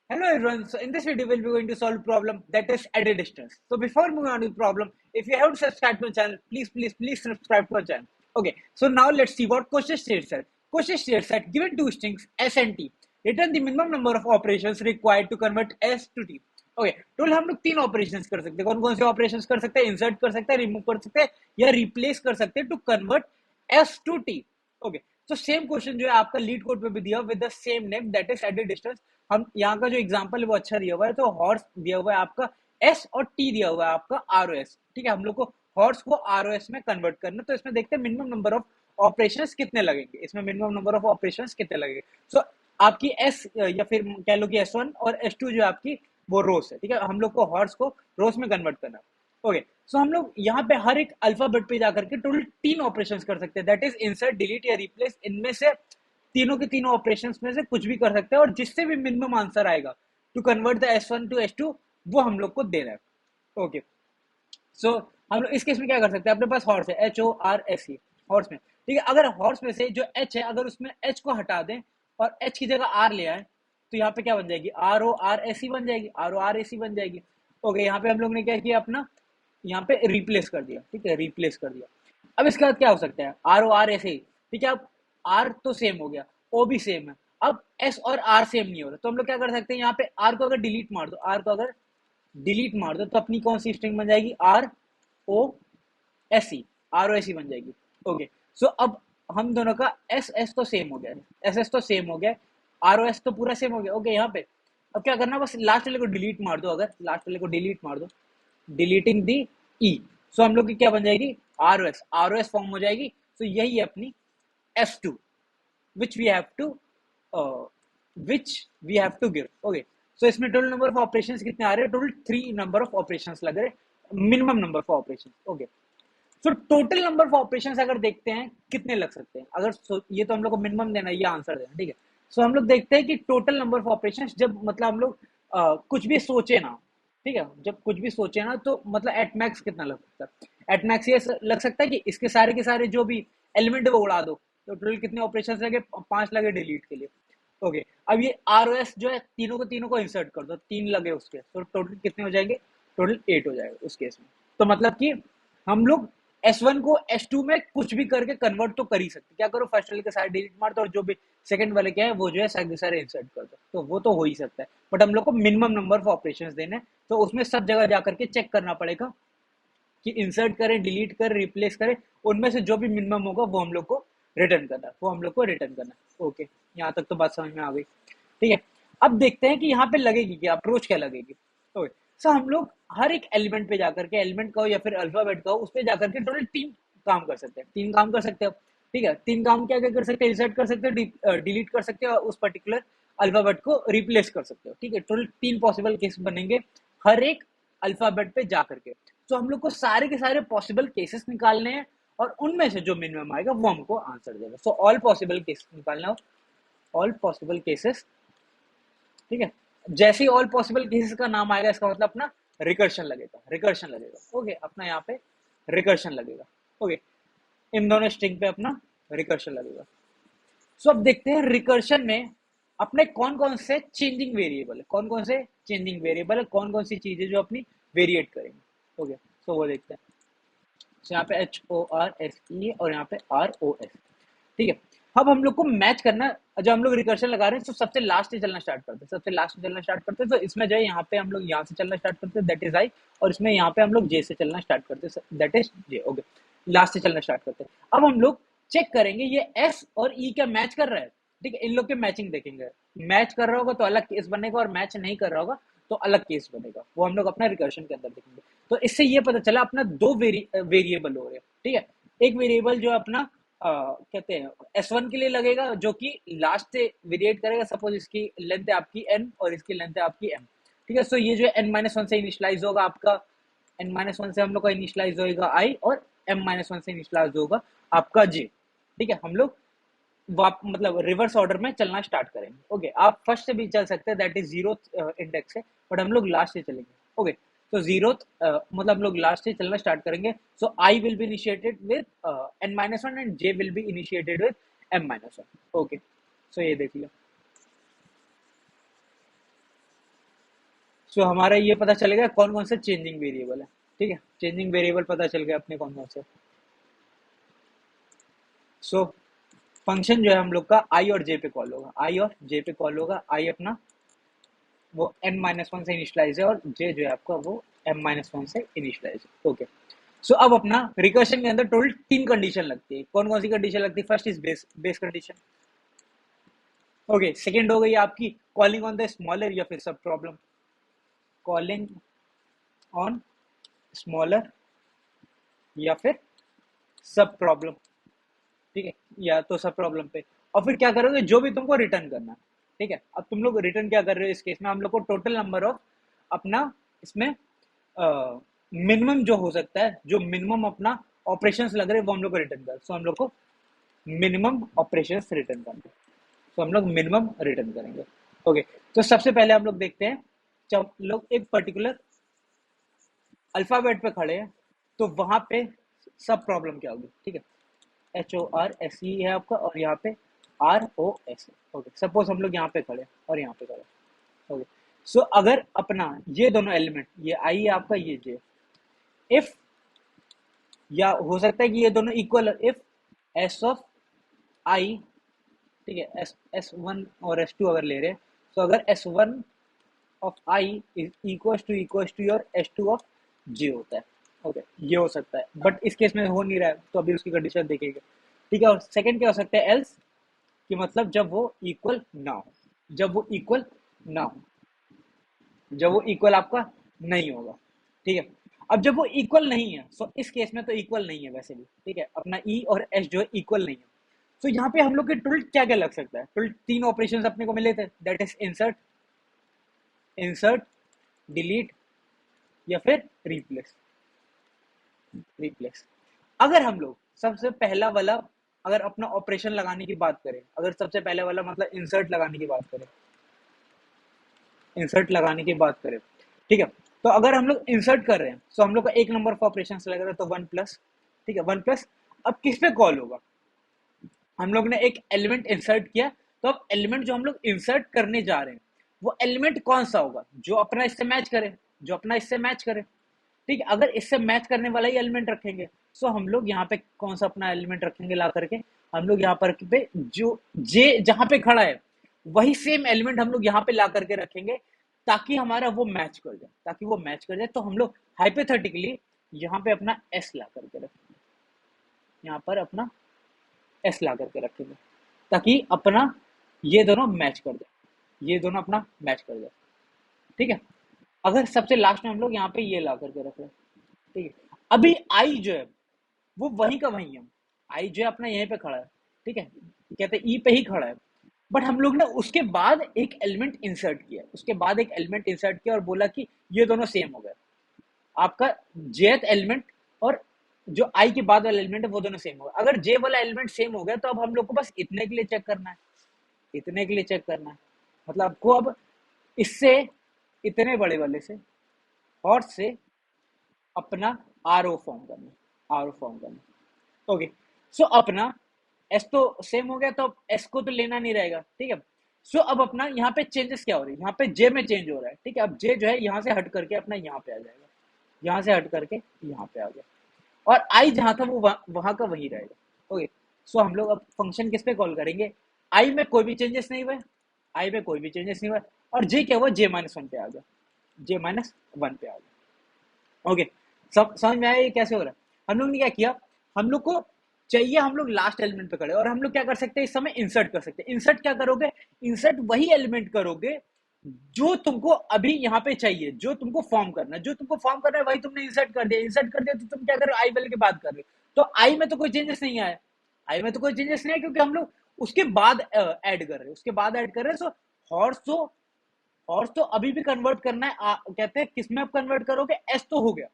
Hello everyone. So in this video, we'll be going to solve a problem that is at a distance. So before moving on to the problem, if you haven't subscribed to the channel, please subscribe to our channel. Okay. So now let's see what question states that. Question states that given two strings s and t, return the minimum number of operations required to convert s to t. Okay toll हम लोग तीन operations कर सकते हैं. कौन कौन से operations कर सकते हैं? इंसर्ट कर सकते हैं, रिमूव कर सकते हैं या रिप्लेस कर सकते हैं to convert S to T. Okay तो सेम क्वेश्चन जो है आपका लीड कोड पे भी दिया with the same name that is edit distance. हम यहाँ का जो एग्जांपल है वो अच्छा दिया हुआ है. तो हॉर्स दिया हुआ है आपका एस और टी दिया हुआ है आपका आर ओ एस. ठीक है, हम लोग को हॉर्स को आर ओ एस में कन्वर्ट करना. तो इसमें देखते हैं मिनिमम नंबर ऑफ ऑपरेशंस कितने लगेंगे. इसमें मिनिमम नंबर ऑफ ऑपरेशंस कितने लगेंगे. सो आपकी एस या फिर कह लो कि एस वन और एस टू जो है आपकी वो रोस है. ठीक है, हम लोग को हॉर्स को रोस में कन्वर्ट करना. ओके सो हम लोग यहाँ पे हर एक अल्फाबेट पे जाकर के टोटल तीन ऑपरेशंस कर सकते हैं. दैट इज इंसर्ट, डिलीट या रिप्लेस. इनमें से तीनों के तीनों ऑपरेशंस में से कुछ भी कर सकते हैं और जिससे भी मिनिमम आंसर आएगा to convert the S one to S two वो हम लोग को देना है. ओके सो हम लोग इस केस में क्या कर सकते हैं. अपने पास हॉर्स है, H O R S E, horse में. ठीक है, अगर हॉर्स में से जो एच है अगर उसमें एच को हटा दें और एच की जगह आर ले आए तो यहाँ पे क्या बन जाएगी, R O R S E बन जाएगी. R O R S E बन जाएगी. ओके यहाँ पे हम लोग ने क्या किया, अपना यहाँ पे रिप्लेस कर दिया. ठीक है, रिप्लेस कर दिया. अब इसके बाद क्या हो सकता है, R O R S A. ठीक है, अब आर तो सेम हो गया, ओ भी सेम है. अब एस और आर सेम नहीं हो रहा तो हम लोग क्या कर सकते हैं, यहाँ पे आर को अगर डिलीट मार दो, आर को अगर डिलीट मार दो तो अपनी कौन सी स्ट्रिंग बन जाएगी, R O S C, R O S C बन जाएगी. ओके सो अब हम दोनों का एस एस तो सेम हो गया, एस एस तो सेम हो गया, आर ओ एस तो पूरा सेम हो गया. ओके यहाँ पे अब क्या करना, बस लास्ट वाले को डिलीट मार दो. अगर लास्ट वाले को डिलीट मार दो, डिलीटिंग दी ई, सो हम लोग की क्या बन जाएगी, R O S. R O S form हो जाएगी. सो यही है अपनी S two which we have to give. Okay so इसमें टोटल नंबर ऑफ ऑपरेशंस कितने आ रहे हैं, टोटल 3 नंबर ऑफ ऑपरेशंस लग रहे हैं, minimum number of operations. Okay so total number of operations अगर देखते हैं कितने लग सकते हैं, अगर ये तो हम लोग को मिनिमम देना है, ये आंसर देना. ठीक है, सो हम लोग देखते हैं कि टोटल नंबर ऑफ ऑपरेशंस जब मतलब हम लोग कुछ भी सोचे ना. ठीक है, जब कुछ भी सोचे ना तो मतलब एट मैक्स कितना लग सकता है. एट मैक्स ये लग सकता है कि इसके सारे के सारे जो भी एलिमेंट है वो उड़ा दो. तो टोटल कितने ऑपरेशंस लगे, 5 लगे डिलीट के लिए. ओके अब ये आर ओ एस जो है तीनों को इंसर्ट कर दो, 3 लगे उसके, तो टोटल कितने हो जाएंगे, टोटल 8 हो जाएगा उस केस में. तो मतलब कि हम लोग S1 को S2 में कुछ भी करके कन्वर्ट तो कर ही सकते. क्या करो, फर्स्ट वाले के सारे डिलीट मार दो और जो भी सेकंड वाले क्या है वो जो है सारे सारे इंसर्ट कर दो. तो वो तो हो ही सकता है, बट हम लोग को मिनिमम नंबर ऑफ ऑपरेशंस देने. तो उसमें सब जगह जाकर के चेक करना पड़ेगा कि इंसर्ट करें, डिलीट करें, रिप्लेस करें, उनमें से जो भी मिनिमम होगा वो हम लोग को रिटर्न करना है, वो हम लोग को रिटर्न करना है. ओके यहाँ तक तो बात समझ में आ गई. ठीक है, अब देखते हैं कि यहाँ पे लगेगी क्या, अप्रोच क्या लगेगी. ओके सो हम लोग हर एक एलिमेंट पे जाकर के, एलिमेंट का हो या फिर अल्फाबेट का हो, उस पे जाकर के टोटल 3 काम कर सकते हैं. 3 काम कर सकते हैं. ठीक है, 3 काम क्या क्या कर सकते हैं, इंसर्ट कर सकते हैं, डिलीट कर सकते हैं और उस पर्टिकुलर अल्फाबेट को रिप्लेस कर सकते हो. ठीक है, टोटल 3 पॉसिबल केस बनेंगे हर एक अल्फाबेट पे जाकर के. तो हम लोग को सारे के सारे पॉसिबल केसेस निकालने हैं और उनमें से जो मिनिमम आएगा वो हमको आंसर देगा. सो ऑल पॉसिबल केसेस निकालना हो, ऑल पॉसिबल केसेस. ठीक है, जैसे ही ऑल पॉसिबल केसेस का नाम आएगा इसका मतलब अपना रिकर्शन लगेगा, रिकर्शन लगेगा. ओके अपना यहाँ पे रिकर्शन लगेगा. ओके इन दोनों स्ट्रिंग पे अपना रिकर्शन लगेगा. सो अब देखते हैं रिकर्शन में अपने कौन कौन से चेंजिंग वेरिएबल है, कौन कौन से चेंजिंग वेरिएबल है, कौन कौन सी चीजें जो अपनी वेरिएट करेंगे. ओके सो वो देखते हैं. यहाँ पे H O R S E और यहाँ पे आर ओ एस. ठीक है, अब हम लोग को मैच करना. जब हम लोग रिकर्शन लगा रहे हैं तो सबसे लास्ट से चलना स्टार्ट करते हैं, सबसे लास्ट से चलना स्टार्ट करते हैं. तो इसमें जो है यहाँ पे हम लोग यहाँ से चलना स्टार्ट करते हैं, दैट इज आई. और इसमें यहाँ पे हम लोग जे से चलना स्टार्ट करते हैं, that is J. Okay last से चलना स्टार्ट करते हैं. अब हम लोग चेक करेंगे ये एस और ई क्या मैच कर रहा है. ठीक है, इन लोग के मैचिंग देखेंगे. मैच कर रहा होगा तो अलग केस बनेगा और मैच नहीं कर रहा होगा तो अलग केस बनेगा. वो हम लोग अपना रिकर्शन के अंदर देखेंगे. तो इससे ये पता चला अपना 2 वेरिएबल हो रहे हैं. ठीक है, एक वेरिएबल जो अपना कहते हैं S1 के लिए लगेगा जो कि लास्ट से वेरिएट करेगा. सपोज इसकी लेंथ है आपकी n और इसकी लेंथ है आपकी m. ठीक है, सो ये जो है n-1 से इनिशियलाइज होगा आपका, n-1 से हम लोग का इनिशियलाइज होगा i और m-1 से इनिशियलाइज होगा आपका j. ठीक है, हम लोग मतलब रिवर्स ऑर्डर में चलना स्टार्ट करेंगे. ओके आप फर्स्ट से भी चल सकते हैं, दैट इज 0th इंडेक्स है, बट हम लोग लास्ट से चलेंगे. ओके तो 0th मतलब हम लोग लास्ट से चलना स्टार्ट करेंगे. So I will be initiated with n-1 and j will be initiated with m-1. Okay so ये देख लो. सो हमारा ये पता चलेगा कौन कौन से चेंजिंग वेरिएबल है। ठीक है, चेंजिंग वेरिएबल पता चल गया अपने कौन कौन से। सो फंक्शन जो है हम लोग का आई और जे पे कॉल होगा, आई और जे पे कॉल होगा। आई अपना वो n-1 से इनिशियलाइज है और जे जो है आपका वो m-1 से इनिशियलाइज है। ओके, सो अब अपना रिकर्शन के अंदर टोटल 3 कंडीशन लगती है। कौन कौन सी कंडीशन लगती है? First is base condition. Okay, second हो गई आपकी कॉलिंग ऑन द स्मॉलर या फिर सब प्रॉब्लम, कॉलिंग ऑन स्मॉलर या फिर सब प्रॉब्लम। ठीक है, या तो सब प्रॉब्लम पे, और फिर क्या करोगे जो भी तुमको रिटर्न करना है। ठीक है, अब तुम लोग रिटर्न क्या कर रहे हो इस केस में? हम लोग को टोटल नंबर ऑफ अपना इसमें मिनिमम जो हो सकता है, जो मिनिमम अपना ऑपरेशंस लग रहे हैं वो हम लोग को रिटर्न कर। सो हम लोग को मिनिमम ऑपरेशंस रिटर्न करना है, तो हम लोग मिनिमम रिटर्न करेंगे। ओके, तो सबसे पहले हम लोग देखते हैं जब लोग एक पर्टिकुलर अल्फाबेट पे खड़े हैं तो वहां पे सब प्रॉब्लम क्या होगी। ठीक है, HORSE है आपका और यहाँ पे ROS। ओके, सपोज हम लोग यहाँ पे खड़े और यहाँ पे खड़े। ओके, सो अगर अपना ये दोनों एलिमेंट, ये आई है आपका, ये जे, इफ, या हो सकता है कि ये दोनों इक्वल, इफ एस ऑफ आई, ठीक है, S1 और S2 अगर ले रहे हैं, तो अगर S1 of I is equal to your S2 of J होता है। ओके, ये हो सकता है, बट इस केस में हो नहीं रहा है तो अभी उसकी कंडीशन देखेंगे। ठीक है, और सेकंड क्या हो सकता है? एल्स, कि मतलब जब वो इक्वल ना हो, जब वो इक्वल ना हो, जब वो इक्वल आपका नहीं होगा। ठीक है, अब जब वो इक्वल नहीं है, सो इस केस में तो इक्वल नहीं है वैसे भी। ठीक है, अपना ई और एस जो है इक्वल नहीं है, तो यहाँ पे हम लोग के टोटल क्या क्या लग सकता है? टोटल 3 ऑपरेशन अपने को मिले थे, that is insert, insert, delete या फिर रिप्लेस। रिप्लेस, अगर हम लोग सबसे पहला वाला, अगर अपना ऑपरेशन लगाने की बात करें, अगर सबसे पहले वाला मतलब इंसर्ट लगाने की बात करें, इंसर्ट लगाने की बात करें, ठीक है, तो अगर हम लोग इंसर्ट कर रहे हैं तो हम लोग का एक नंबर ऑफ ऑपरेशन लग रहा है, तो 1+। ठीक है, 1+। अब किस पे कॉल होगा? हम लोग ने एक एलिमेंट इंसर्ट किया, तो अब एलिमेंट जो हम लोग इंसर्ट करने जा रहे हैं वो एलिमेंट कौन सा होगा? जो अपना इससे मैच करे, जो अपना इससे मैच करे। ठीक है, अगर इससे मैच करने वाला ही एलिमेंट रखेंगे, सो हम लोग यहाँ पे कौन सा अपना एलिमेंट रखेंगे ला करके? हम लोग यहाँ पर पे जो जे जहां पे खड़ा है वही सेम एलिमेंट हम लोग यहाँ पे ला करके रखेंगे, ताकि हमारा वो मैच कर जाए, ताकि वो मैच कर जाए। तो हम लोग हाइपोथेटिकली यहाँ पे अपना एस ला करके रखेंगे, यहाँ पर अपना एस ला करके रखेंगे, ताकि अपना ये दोनों मैच कर जाए, ये दोनों अपना मैच कर जाए। ठीक है, अगर सबसे लास्ट में हम लोग यहाँ पे ये ला करके रख रहे हैं। ठीक है, अभी आई जो है वो वहीं का वहीं है, आई जो है अपना यहीं पे खड़ा है। ठीक है, कहते ई पे ही खड़ा है, बट हम लोग ने उसके बाद एक एलिमेंट इंसर्ट किया, उसके बाद एक एलिमेंट इंसर्ट किया और बोला कि ये दोनों सेम हो गए। आपका जेथ एलिमेंट और जो आई के बाद वाला एलिमेंट है वो दोनों सेम हो गए। अगर जे वाला एलिमेंट सेम हो गया तो अब हम लोग को बस इतने के लिए चेक करना है, इतने के लिए चेक करना है। मतलब आपको अब इससे इतने बड़े वाले से और से अपना आर ओ फॉर्म करना है, आर ओ फॉर्म करना है। ओके, सो अपना एस तो सेम हो गया, तो अब एस को तो लेना नहीं रहेगा। ठीक है, सो अब अपना यहाँ पे चेंजेस क्या हो रही है? यहाँ पे जे में चेंज हो रहा है। ठीक है, अब जे जो है यहाँ से हट करके अपना यहाँ पे आ जाएगा, यहाँ से हट करके यहाँ पे आ गया, और आई जहां था वो वहां का वही रहेगा। ओके, सो हम लोग अब फंक्शन किस पे कॉल करेंगे? आई में कोई भी चेंजेस नहीं हुए, आई में कोई भी चेंजेस नहीं हुआ, और जे क्या हुआ? J-1 पे आ गया, J-1 पे आ गया। ओके, सब समझ में आया ये कैसे हो रहा है? हम लोग ने क्या किया, हम लोग को चाहिए, हम लोग लास्ट एलिमेंट पे खड़े, और हम लोग क्या कर सकते हैं इस समय? इंसर्ट कर सकते हैं। इंसर्ट क्या करोगे? इंसर्ट वही एलिमेंट करोगे जो तुमको अभी यहाँ पे चाहिए, जो तुमको फॉर्म करना है, जो तुमको फॉर्म करना है वही तुमने इंसर्ट कर दिया। इंसर्ट कर दिया तो तुम क्या कर रहे हो? आई वाले की बात कर रहे हो, तो आई में तो कोई चेंजेस नहीं आया, आई में तो कोई चेंजेस नहीं है, क्योंकि हम लोग उसके बाद ऐड कर रहे हैं, उसके बाद ऐड कर रहे हैं। सो हॉर्स तो, हॉर्स तो अभी भी कन्वर्ट करना है। कहते हैं किस में आप कन्वर्ट करोगे? एस तो हो गया,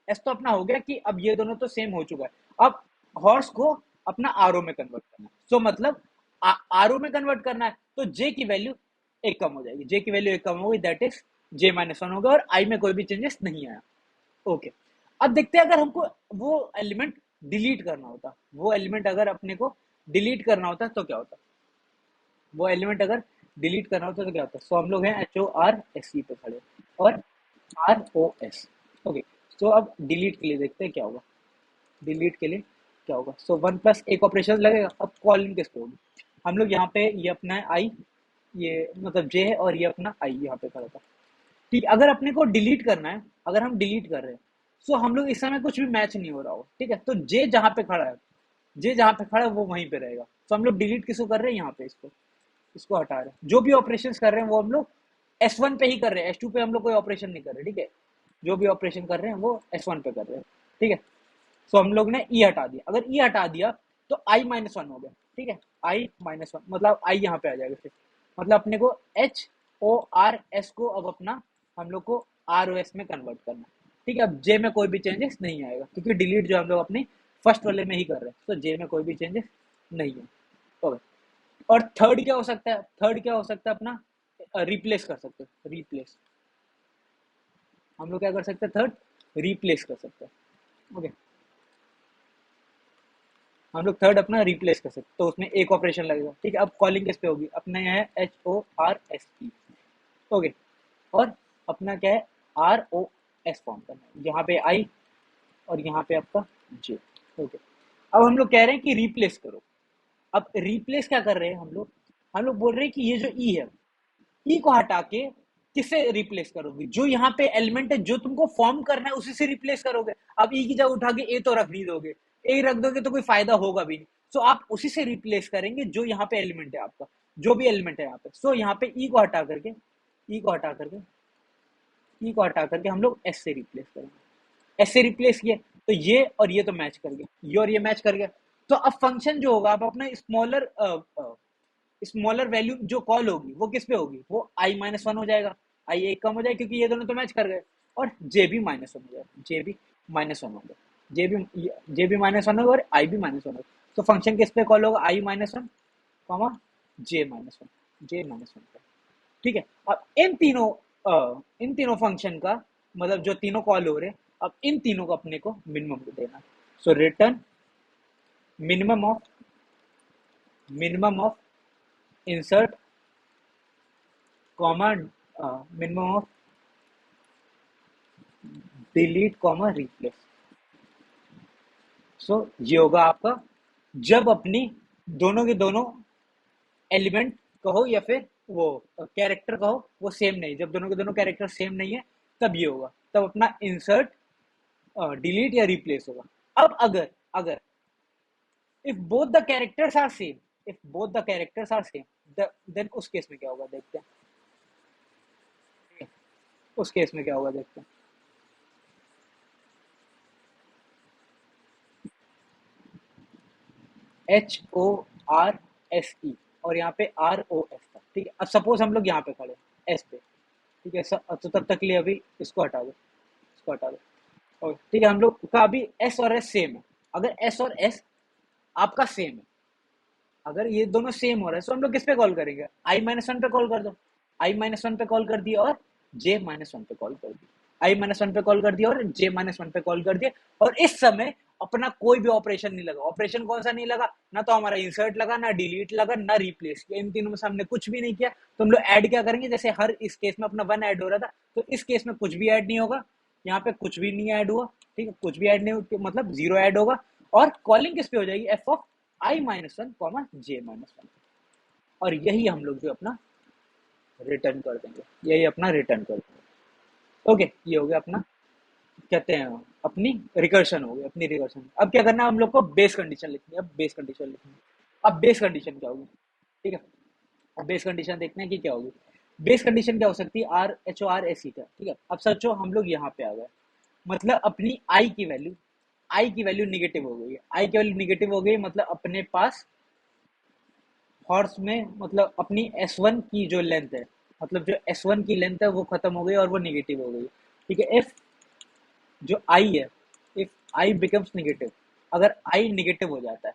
एस तो अपना हो गया कि अब ये दोनों तो सेम हो चुका है। अब हॉर्स को अपना आरओ में कन्वर्ट करना है। सो मतलब आरओ में कन्वर्ट करना है, तो जे की वैल्यू एक कम हो जाएगी, जे की वैल्यू एक कम होगी, दैट इज J-1 होगा, और आई में कोई भी चेंजेस नहीं आया। ओके, अब देखते हैं अगर हमको वो एलिमेंट डिलीट करना होता, वो एलिमेंट अगर अपने को डिलीट करना होता तो क्या होता? वो एलिमेंट अगर डिलीट करना होता तो क्या होता? सो हम लोग हैं HORSE पे खड़े, और ROS। ओके, सो अब डिलीट के लिए देखते हैं क्या होगा। डिलीट के लिए क्या होगा, सो 1 प्लस एक ऑपरेशन लगेगा। अब कॉलिंग किस पे होगी, हम लोग यहाँ पे ये अपना है आई, ये मतलब जे है और ये अपना आई यहाँ पे खड़ा था। ठीक है, अगर अपने को डिलीट करना है, अगर हम डिलीट कर रहे हैं, सो हम लोग इस समय कुछ भी मैच नहीं हो रहा हो, ठीक है, तो जे जहाँ पे खड़ा है, जे जहाँ पे खड़ा है वो वहीं पे रहेगा। तो हम लोग डिलीट किसको कर रहे हैं, यहाँ पे इसको, इसको हटा रहे हैं। जो भी ऑपरेशन कर रहे हैं वो हम लोग S1 पे ही कर रहे हैं, S2 पे हम लोग कोई ऑपरेशन नहीं कर रहे, ठीक है। जो भी ऑपरेशन कर रहे हैं वो S1 पे कर रहे हैं, ठीक है। सो हम लोग ने ई हटा दिया, अगर ई हटा दिया तो I-1 हो गया, ठीक है। I-1 मतलब आई यहाँ पे आ जाएगा फिर, मतलब अपने को HORS को अब अपना हम लोग को ROS में कन्वर्ट करना, ठीक है। अब जे में कोई भी चेंजेस नहीं आएगा क्योंकि डिलीट जो हम लोग अपनी फर्स्ट वाले में ही कर रहे हैं, तो जे में कोई भी चेंजेस नहीं है। ओके, और थर्ड क्या हो सकता है, थर्ड क्या हो सकता है अपना, रिप्लेस कर सकते हैं, रिप्लेस। हम लोग क्या कर सकते हैं, थर्ड रिप्लेस कर सकते हैं। ओके, हम लोग थर्ड अपना रिप्लेस कर सकते हैं, तो उसमें एक ऑपरेशन लगेगा, ठीक है। अब कॉलिंग किस पे होगी, अपने यहाँ है HORSE। ओके, और अपना क्या है, ROS फॉर्म करना है, यहाँ पे आई और यहाँ पे आपका जे। ओके, अब हम लोग कह रहे हैं कि रिप्लेस करो। अब रिप्लेस क्या कर रहे हैं हम लोग बोल रहे हैं कि ये जो ई है, ई को हटा के किससे रिप्लेस करोगे, जो यहाँ पे एलिमेंट है जो तुमको फॉर्म करना है उसी से रिप्लेस करोगे। अब ई की जगह उठा के ए तो रख नहीं दोगे, ए रख दोगे तो कोई फायदा होगा भी नहीं। सो आप उसी से रिप्लेस करेंगे जो यहाँ पे एलिमेंट है आपका, जो भी एलिमेंट है यहाँ पे। सो यहाँ पे ई को हटा करके, ई को हटा करके, ई को हटा करके हम लोग एस से रिप्लेस करेंगे। एस से रिप्लेस किया तो ये और ये तो मैच कर गया, ये और ये मैच कर गया। तो अब फंक्शन जो होगा, आप अपना स्मॉलर स्मॉलर वैल्यू जो कॉल होगी वो किस पे होगी, वो I-1 हो जाएगा। आई एक कम हो जाएगा क्योंकि ये दोनों तो मैच कर गए, और जे भी -1 हो जाएगा, जे भी -1 हो गया, जे भी -1 और आई भी -1 हो। तो फंक्शन किस पे कॉल होगा, I-1 कॉमा J-1, J-1 पे, ठीक है। अब इन तीनों फंक्शन का मतलब जो तीनों कॉल हो रहे हैं, अब इन तीनों को अपने को मिनिमम को देना। So return minimum of, minimum of insert comma minimum of delete comma replace. So ये होगा आपका, जब अपनी दोनों के दोनों एलिमेंट कहो या फिर वो कैरेक्टर कहो वो सेम नहीं, जब दोनों के दोनों कैरेक्टर सेम नहीं है तब ये होगा, तब अपना इंसर्ट डिलीट या रिप्लेस होगा। अब अगर अगर if both the characters are same, if both the characters are same, then उस केस में क्या होगा देखते हैं, उस केस में क्या होगा देखते हैं। HORSE और यहाँ पे ROS था, ठीक है। अब सपोज हम लोग यहाँ पे खड़े एस पे, ठीक है। तो तब तक के लिए अभी इसको हटा दो, इसको हटा दो, और ठीक है। हम लोग का अभी एस और एस सेम है, अगर एस और एस आपका सेम है, अगर ये दोनों सेम हो रहा है तो हम लोग किस पे कॉल करेंगे, I-1 पे कॉल कर दो। I-1 पे कॉल कर दिया और J-1 पे कॉल कर दिया, I-1 पे कॉल कर दिया और J-1 पे कॉल कर दिया, और इस समय अपना कोई भी ऑपरेशन नहीं लगा। ऑपरेशन कौन सा नहीं लगा, ना तो हमारा इंसर्ट लगा, ना डिलीट लगा, ना रिप्लेस किया, इन तीनों में से हमने कुछ भी नहीं किया। तो हम लोग ऐड क्या करेंगे, जैसे हर इस केस में अपना 1 ऐड हो रहा था, तो इस केस में कुछ भी ऐड नहीं होगा, यहाँ पे कुछ भी नहीं ऐड हुआ, ठीक है। कुछ भी ऐड नहीं हुआ मतलब 0 ऐड होगा, और कॉलिंग किस पे हो जाएगी, F of I-1 comma J-1, और यही हम लोग जो अपना रिटर्न कर देंगे, यही अपना रिटर्न कर देंगे। ओके, ये हो गया अपना, कहते हैं अपनी रिकर्शन हो गई, अपनी रिकर्शन। अब क्या करना है, हम लोग को बेस कंडीशन लिखनी है। अब बेस कंडीशन लिखनी है, अब बेस कंडीशन क्या होगी, ठीक है। अब बेस कंडीशन देखते हैं कि क्या होगी। बेस कंडीशन क्या हो सकती है, RHORSE का, ठीक है। अब सोचो हम लोग यहाँ पे आ गए, मतलब अपनी आई की वैल्यू निगेटिव हो गई है, आई की वैल्यू निगेटिव हो गई, मतलब अपने पास हॉर्स में मतलब अपनी S1 की जो लेंथ है, मतलब जो S1 की लेंथ है वो खत्म हो गई और वो निगेटिव हो गई, ठीक है। इफ जो आई है, इफ आई बिकम्स निगेटिव, अगर आई निगेटिव हो जाता है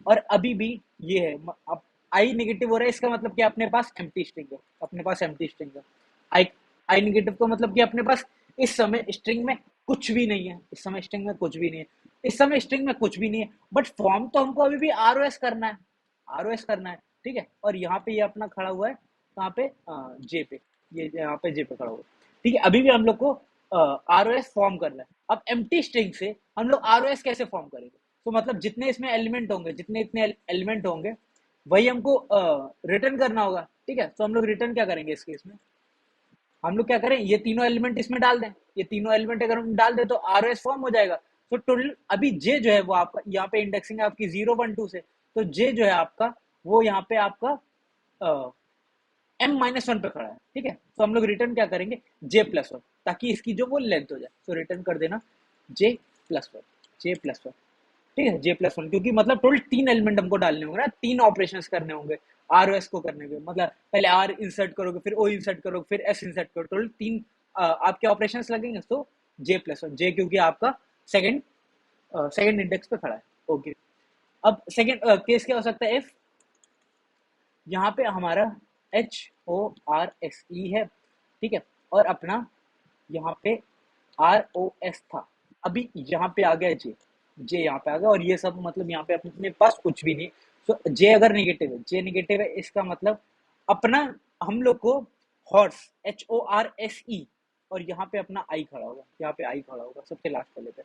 और अभी भी ये है, अब आई निगेटिव हो रहा है, इसका मतलब कि अपने पास एम्प्टी स्ट्रिंग है, अपने पास एम्प्टी स्ट्रिंग है। आई आई निगेटिव का मतलब कि अपने पास इस समय स्ट्रिंग में कुछ भी नहीं है, इस समय स्ट्रिंग में कुछ भी नहीं है, इस समय स्ट्रिंग में कुछ भी नहीं है, बट फॉर्म तो हमको अभी भी ROS करना है, ROS करना है, ठीक है। और यहाँ पे ये अपना खड़ा हुआ है कहाँ पे, जे पे, ये यहाँ पे जे पे खड़ा हुआ है, ठीक है। अभी भी हम लोग को आरओएस फॉर्म कर रहा है। अब एम्प्टी स्ट्रिंग से हम लोग आरओएस कैसे फॉर्म करेंगे? तो मतलब जितने इसमें एलिमेंट होंगे, जितने इतने एलिमेंट होंगे, वही हमको रिटर्न करना होगा। ठीक है, तो हम लोग रिटर्न क्या करेंगे इस केस में? हम लोग क्या करें, ये तीनों एलिमेंट इसमें डाल दें। ये तीनों एलिमेंट अगर हम डाल दें तो आरओएस फॉर्म हो जाएगा। तो टोटल अभी जे जो है वो आपका यहाँ पे इंडेक्सिंग है आपकी 0 1 2 से, तो जे जो है आपका वो यहाँ पे आपका m-1 पे खड़ा है। ठीक है, तो हम लोग रिटर्न क्या करेंगे, j+1, ताकि इसकी जो वो लेंथ हो जाए। तो रिटर्न कर देना j+1, j+1। ठीक है, j+1, क्योंकि मतलब टोटल 3 एलिमेंट हमको डालने होंगे ना, 3 ऑपरेशंस करने होंगे आरओएस को करने के। मतलब पहले आर इंसर्ट करोगे, फिर ओ इंसर्ट करोगे, फिर एस इंसर्ट करोगे, टोटल 3 आपके ऑपरेशंस लगेंगे। तो j+1, जे क्योंकि आपका सेकंड सेकंड इंडेक्स पे खड़ा है। ओके, अब सेकंड केस क्या हो सकता है, इफ यहाँ पे हमारा HORSE है। ठीक है, और अपना यहाँ पे ROS था। अभी यहाँ पे आ गया जे यहाँ पे आ गया, और ये सब मतलब यहाँ पे अपने पास कुछ भी नहीं। तो जे अगर नेगेटिव है, जे नेगेटिव है, इसका मतलब अपना हम लोग को हॉर्स HORSE, और यहाँ पे अपना आई खड़ा होगा, यहाँ पे आई खड़ा होगा सबसे लास्ट वाले पे।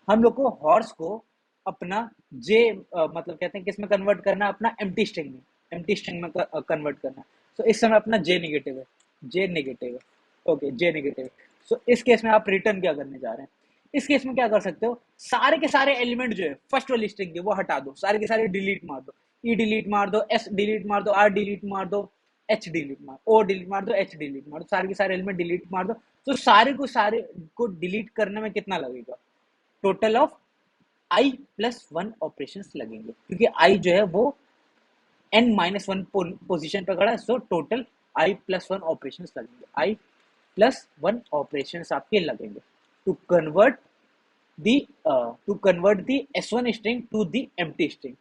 हम लोग को हॉर्स को अपना जे मतलब कहते हैं कि इसमें कन्वर्ट करना, अपना एम्प्टी स्ट्रिंग में, एम्प्टी स्ट्रिंग में कन्वर्ट करना। तो इस समय अपना जे नेगेटिव है, जे नेगेटिव है। ओके, जे नेगेटिव है। सो इस केस में आप रिटर्न क्या करने जा रहे हैं? इस केस में क्या कर सकते हो, सारे के सारे एलिमेंट जो है फर्स्ट वाली स्ट्रिंग के वो हटा दो, सारे के सारे डिलीट मार दो। ई डिलीट मार दो, एस डिलीट मार दो, आर डिलीट मार दो, एच डिलीट मार, ओ डिलीट मार दो, एच डिलीट मार दो, सारे के सारे एलिमेंट डिलीट मार दो। तो सारे को डिलीट करने में कितना लगेगा? टोटल ऑफ i+1 ऑपरेशन लगेंगे, क्योंकि आई जो है वो n-1 पोजीशन पे खड़ा है। सो टोटल i+1 ऑपरेशन लगेंगे, i+1 ऑपरेशन आपके लगेंगे to convert the s1 string to the empty string,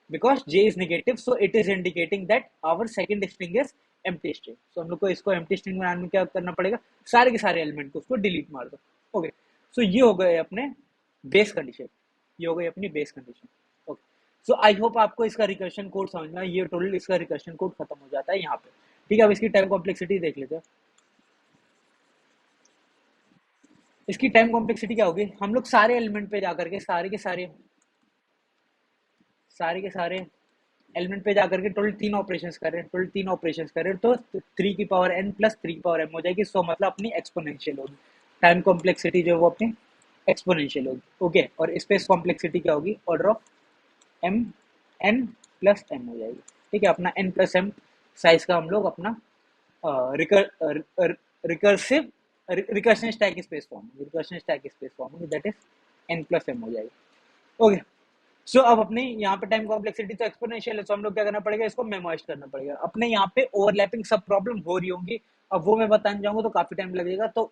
because j is negative, so it is indicating that our second string is empty string. So हम लोग को इसको empty string बनाने में क्या करना पड़ेगा, सारे के सारे एलिमेंट को उसको डिलीट मार दो। ओके, सो ये हो गए अपने बेस कंडीशन, ये हो गई अपनी base condition. Okay, so I hope आपको इसका रिकर्शन कोड समझ में, ये टोटल इसका रिकर्शन कोड खत्म हो जाता है यहाँ पे। ठीक है, अब इसकी टाइम कॉम्प्लेक्सिटी देख लेते हैं। इसकी टाइम कॉम्प्लेक्सिटी क्या होगी, हम लोग सारे एलिमेंट पे जाकर के सारे के सारे एलिमेंट पे जाकर के टोटल 3 ऑपरेशंस कर रहे हैं, टोटल 3 ऑपरेशंस कर रहे हैं, तो 3 की पावर n प्लस 3 की पावर m हो जाएगी। सो मतलब अपनी एक्सपोनेंशियल होगी, टाइम कॉम्प्लेक्सिटी जो है वो अपनी एक्सपोनेंशियल होगी। ओके, और स्पेस कॉम्प्लेक्सिटी क्या होगी, order of m n plus m हो जाएगी। ठीक है, अपना n प्लस m साइज का हम लोग अपना recursive recursion stack space form, recursion stack space form that is n plus m हो जाएगी। ओके, सो अब अपने यहाँ पे टाइम कॉम्प्लेक्सिटी तो एक्सपोनेंशियल है, तो हम लोग क्या करना पड़ेगा, इसको मेमोराइज करना पड़ेगा। अपने यहाँ पे ओवरलैपिंग सब प्रॉब्लम हो रही होंगी, अब वो मैं बताने जाऊंगा तो काफी टाइम लगेगा। तो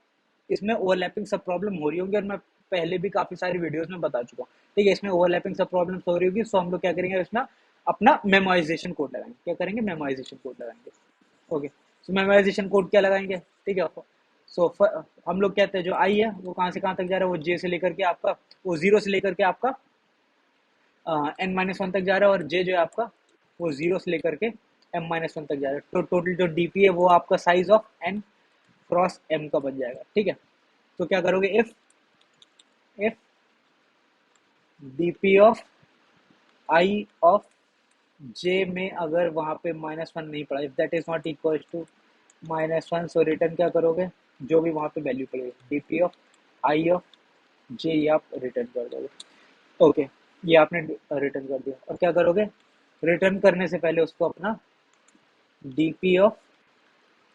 इसमें ओवरलैपिंग सब प्रॉब्लम हो रही होंगी, और मैं पहले भी काफी सारी वीडियोस में बता चुका हूँ। ठीक है, इसमें ओवरलैपिंग सब प्रॉब्लम हो रही होगी। सो हम लोग क्या करेंगे, इसमें अपना मेमोराइजेशन कोड लगाएंगे। क्या करेंगे, मेमोराइजेशन कोड लगाएंगे। ओके, सो मेमोराइजेशन कोड क्या लगाएंगे, ठीक है। सो हम लोग कहते हैं जो आई है वो कहाँ से कहाँ तक जा रहा है, वो जे से लेकर के आपका, वो 0 से लेकर के आपका n-1 तक जा रहा है, और j जो है आपका वो 0 से लेकर के m-1 तक जा रहा है। तो टोटल जो dp है वो आपका size of n cross m का बन जाएगा। ठीक है, तो क्या करोगे, if dp of i of j में अगर वहां पे -1 नहीं पड़ा, if that is not equal to -1, so return क्या करोगे, जो भी वहां पे वैल्यू पड़ेगी dp of i of j, ये आप रिटर्न कर दोगे। ओके, ये आपने रिटर्न कर दिया, और क्या करोगे, रिटर्न करने से पहले उसको अपना dp of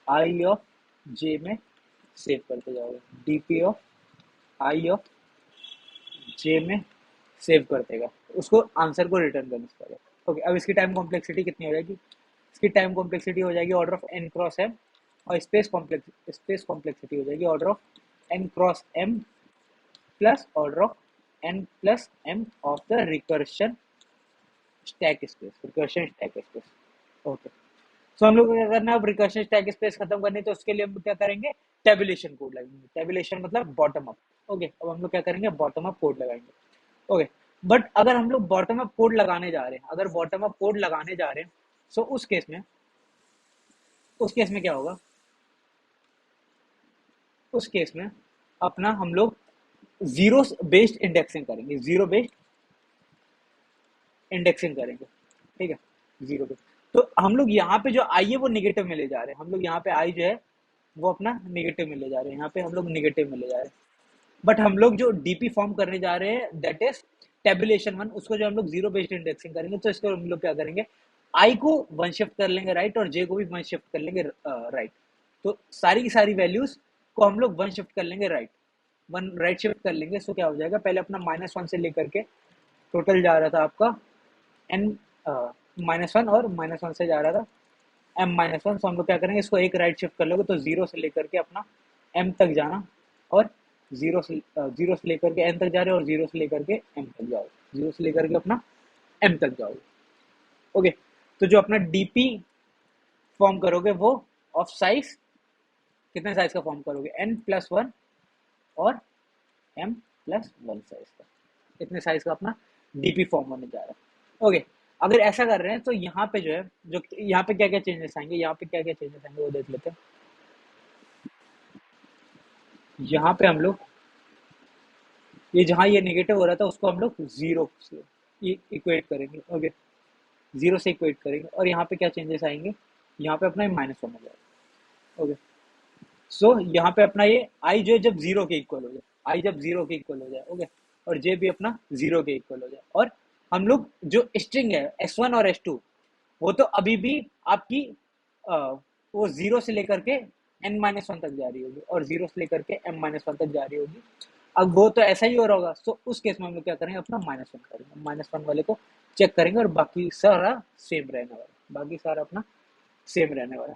i of j में सेव करते जाओगे, dp of i of j में सेव कर देगा, उसको आंसर को रिटर्न करने से पहले। ओके, अब इसकी टाइम कॉम्प्लेक्सिटी कितनी हो जाएगी, इसकी टाइम कॉम्प्लेक्सिटी हो जाएगी order of n cross m, और स्पेस कॉम्प्लेक्सिटी हो जाएगी order of n cross m plus order of n plus m of the recursion stack space, recursion stack space. Okay, so हम लोग को क्या करना है, अब रिकर्शन स्टैक स्पेस खत्म करनी, तो उसके लिए हम क्या करेंगे, टेबुलेशन कोड लगाएंगे। टेबुलेशन मतलब बॉटम अप। ओके, अब हम लोग क्या करेंगे, बॉटम अप कोड लगाएंगे। ओके, बट अगर हम लोग बॉटम अप कोड लगाने जा रहे हैं, अगर बॉटम अप कोड लगाने जा रहे हैं, सो उस केस में क्या होगा, उस केस में अपना हम लोग जीरो बेस्ड इंडेक्सिंग करेंगे, जीरो बेस्ड इंडेक्सिंग करेंगे, ठीक है, जीरो बेस्ड। तो हम लोग यहाँ पे जो आई है वो नेगेटिव में ले जा रहे हैं, हम लोग यहाँ पे आई जो है वो अपना नेगेटिव में ले जा रहे हैं, यहाँ पे हम लोग नेगेटिव में ले जा रहे हैं। बट हम लोग जो डीपी फॉर्म करने जा रहे हैं दैट इज टेबुलेशन वन, उसको जो हम लोग जीरो बेस्ड इंडेक्सिंग करेंगे, तो इसको हम लोग क्या करेंगे, आई को वन शिफ्ट कर लेंगे राइट और जे को भी वन शिफ्ट कर लेंगे राइट। तो सारी की सारी वैल्यूज को हम लोग वन शिफ्ट कर लेंगे राइट, वन राइट शिफ्ट कर लेंगे। सो क्या हो जाएगा, पहले अपना -1 से लेकर के टोटल जा रहा था आपका n -1 और -1 से जा रहा था m-1। तो हम लोग क्या करेंगे, इसको एक राइट शिफ्ट कर लोगे तो जीरो से लेकर के अपना m तक जाना, और जीरो से लेकर के n तक जा रहे हो और जीरो से लेकर के m तक जाओ, जीरो से लेकर के अपना m तक जाओगे। ओके, तो जो अपना डीपी फॉर्म करोगे वो ऑफ साइज, कितने साइज का फॉर्म करोगे, n+1 और m+1 साइज का, इतने साइज का अपना डीपी फॉर्म होने जा रहा है। ओके, अगर ऐसा कर रहे हैं तो यहाँ पे जो है, जो यहाँ पे क्या क्या चेंजेस आएंगे, यहाँ पे क्या क्या चेंजेस आएंगे वो देख लेते हैं। यहाँ पे हम लोग ये जहाँ ये नेगेटिव हो रहा था उसको हम लोग जीरो से इक्वेट करेंगे। ओके, जीरो से इक्वेट करेंगे, और यहाँ पे क्या चेंजेस आएंगे, यहाँ पे अपना -1 हो जाएगा। ओके, सो यहाँ पे अपना ये आई जो है जब जीरो के इक्वल हो जाए, आई जब जीरो के इक्वल हो जाए, ओके, और जे भी अपना जीरो के इक्वल हो जाए, और हम लोग जो स्ट्रिंग है S1 और S2 वो तो अभी भी आपकी वो जीरो से लेकर के n-1 तक जा रही होगी और जीरो से लेकर के m-1 तक जा रही होगी। अब वो तो ऐसा ही हो रहा होगा, सो उस केस में हम लोग क्या करेंगे, अपना -1 करेंगे, -1 वाले को चेक करेंगे और बाकी सारा सेम रहने वाला, बाकी सारा अपना सेम रहने वाला।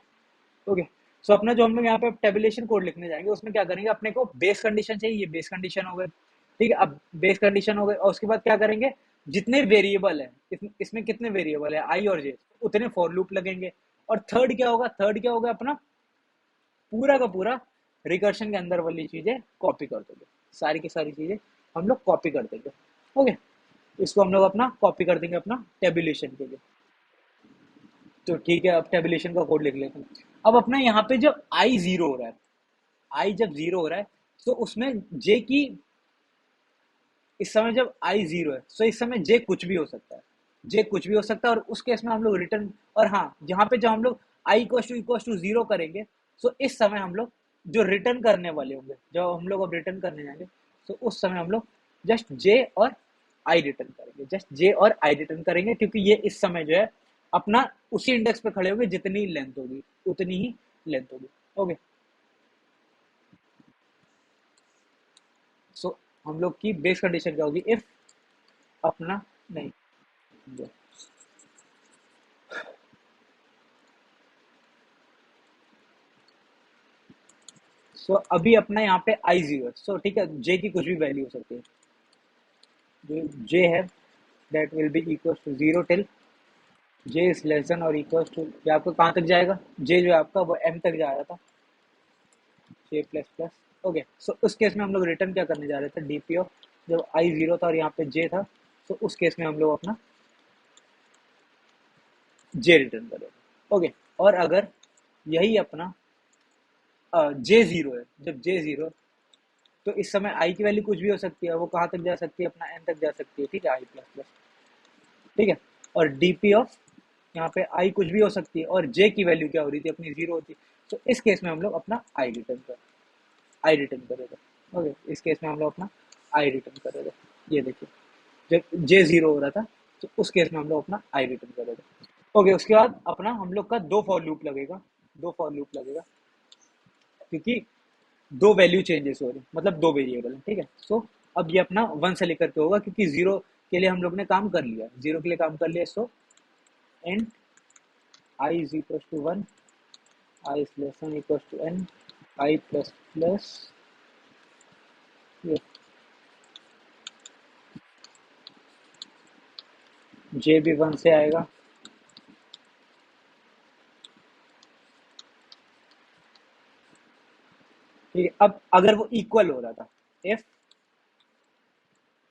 ओके, सो अपना जो हम लोग यहाँ पे टेबुलेशन कोड लिखने जाएंगे उसमें क्या करेंगे, अपने को बेस कंडीशन चाहिए, ये बेस कंडीशन हो गए, ठीक है। अब बेस कंडीशन हो गए और उसके बाद क्या करेंगे, जितने वेरिएबल है इसमें कितने वेरिएबल है आई और जे, उतने फॉर लूप लगेंगे। और थर्ड क्या होगा, थर्ड क्या होगा, अपना पूरा का पूरा रिकर्शन के अंदर वाली चीजें कॉपी कर दोगे, सारी की सारी चीजें हम लोग कॉपी कर देंगे। ओके, इसको हम लोग अपना कॉपी कर देंगे अपना टेबुलेशन के लिए। तो ठीक है, अब टेबुलेशन का कोड लिख लेते हैं। अब अपना यहाँ पे जब आई जीरो हो रहा है, आई जब जीरो हो रहा है तो उसमें जे की, इस समय जब आई जीरो है तो इस समय जे कुछ भी हो सकता है, जे कुछ भी हो सकता है, और उस केस में हम लोग रिटर्न, और हाँ जहाँ पे जब हम लोग आई इक्वल टू जीरो करेंगे तो इस समय हम लोग जो रिटर्न करने वाले होंगे, जब हम लोग अब रिटर्न करने जाएंगे तो उस समय हम लोग जस्ट जे और आई रिटर्न करेंगे, जस्ट जे और आई रिटर्न करेंगे, क्योंकि ये इस समय जो है अपना उसी इंडेक्स पे खड़े होंगे, जितनी लेंथ होगी उतनी ही लेंथ होगी। ओके, सो हम लोग की बेस कंडीशन क्या होगी, इफ अपना नहीं, सो अभी अपना यहाँ पे आई जीरो है, सो ठीक है, जे की कुछ भी वैल्यू हो सकती है, जो जे है that will be equal to zero till J is less than और इक्वल टू, ये आपको कहाँ तक जाएगा, जे जो है आपका वो एम तक जा रहा था, जे प्लस प्लस। ओके, सो उस केस में हम लोग रिटर्न क्या करने जा रहे थे, डीपी ऑफ, जब आई जीरो था और यहाँ पे जे था, तो उस केस में हम लोग अपना जे रिटर्न करेंगे। ओके, और अगर यही अपना जे जीरो है, जब जे जीरो, तो इस समय आई की वैल्यू कुछ भी हो सकती है, वो कहाँ तक जा सकती है, अपना एन तक जा सकती है, ठीक है, आई प्लस प्लस, ठीक है। और डीपी ऑफ यहाँ पे आई कुछ भी हो सकती है, और जे की वैल्यू क्या हो रही थी, अपनी जीरो होती, तो इस केस में हम लोग अपना आई रिटर्न करेंगे। ओके, इस केस में हम लोग अपना आई रिटर्न करेंगे। ये देखिए, जब जे जीरो हो रहा था तो उस केस में हम लोग अपना आई रिटर्न करेंगे। ओके, उसके बाद अपना हम लोग का दो फॉर लूप लगेगा, दो फॉर लूप लगेगा, क्योंकि दो वैल्यू चेंजेस हो रहे हैं, मतलब दो वेरिएबल है, ठीक है। सो अब ये अपना वन से लेकर के होगा, क्योंकि जीरो के लिए हम लोग ने काम कर लिया, जीरो के लिए काम कर लिया। So and I is equal to one, I is less than equal to N, I plus plus, ये जे भी वन से आएगा, ठीक है। अब अगर वो इक्वल हो रहा था, if